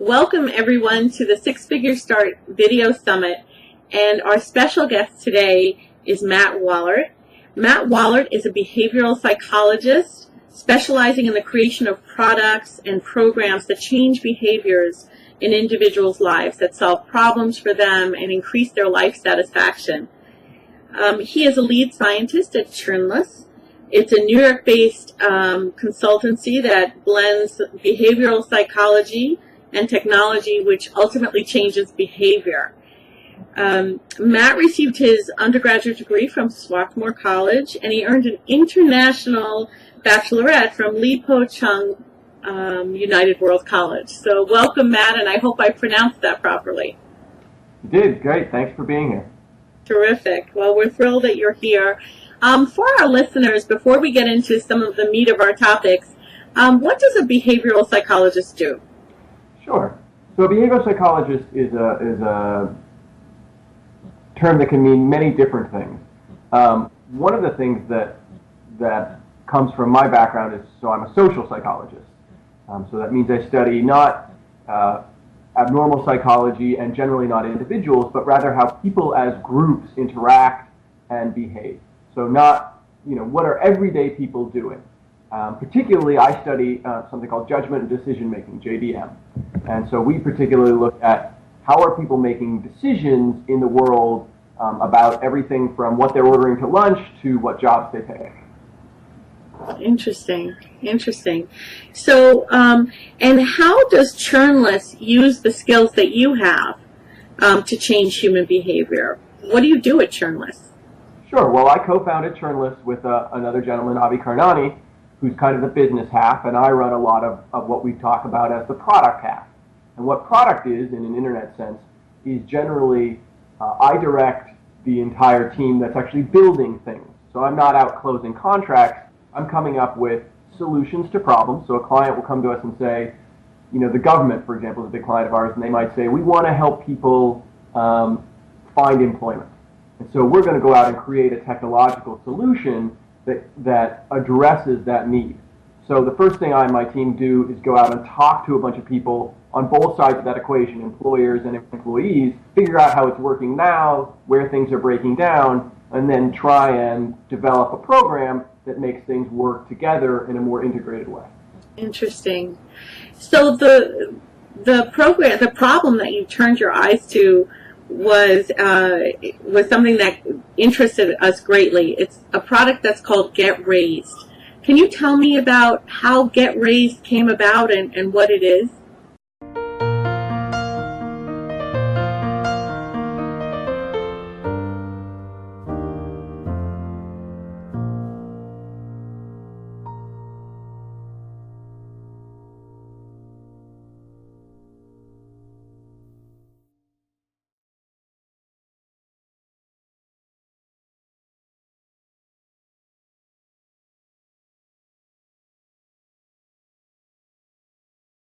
Welcome everyone to the SixFigureStart Video Summit, and our special guest today is Matt Wallaert. Matt Wallaert is a behavioral psychologist specializing in the creation of products and programs that change behaviors in individuals' lives, that solve problems for them and increase their life satisfaction. He is a lead scientist at Turnless. It's a New York-based consultancy that blends behavioral psychology and technology, which ultimately changes behavior. Matt received his undergraduate degree from Swarthmore College, and he earned an international baccalaureate from Li Po Chung United World College. So welcome, Matt, and I hope I pronounced that properly. You did. Great. Thanks for being here. Terrific. Well, we're thrilled that you're here. For our listeners, before we get into some of the meat of our topics, what does a behavioral psychologist do? Sure. So a behavioral psychologist is a term that can mean many different things. One of the things that comes from my background is, so I'm a social psychologist. So that means I study not abnormal psychology and generally not individuals, but rather how people as groups interact and behave. So not, what are everyday people doing? Particularly, I study something called judgment and decision-making, JDM. And so we particularly look at how are people making decisions in the world about everything from what they're ordering to lunch to what jobs they pick. Interesting. So, and how does Turnless use the skills that you have to change human behavior? What do you do at Turnless? Sure. Well, I co-founded Turnless with another gentleman, Avi Karnani, who's kind of the business half, and I run a lot of what we talk about as the product half. And what product is, in an internet sense, is generally I direct the entire team that's actually building things. So I'm not out closing contracts. I'm coming up with solutions to problems. So a client will come to us and say, the government, for example, is a big client of ours, and they might say, we want to help people find employment. And so we're going to go out and create a technological solution that addresses that need. So the first thing I and my team do is go out and talk to a bunch of people on both sides of that equation, employers and employees, figure out how it's working now, where things are breaking down, and then try and develop a program that makes things work together in a more integrated way. Interesting. So the problem that you turned your eyes to was something that interested us greatly. It's a product that's called Get Raised. Can you tell me about how Get Raised came about and what it is?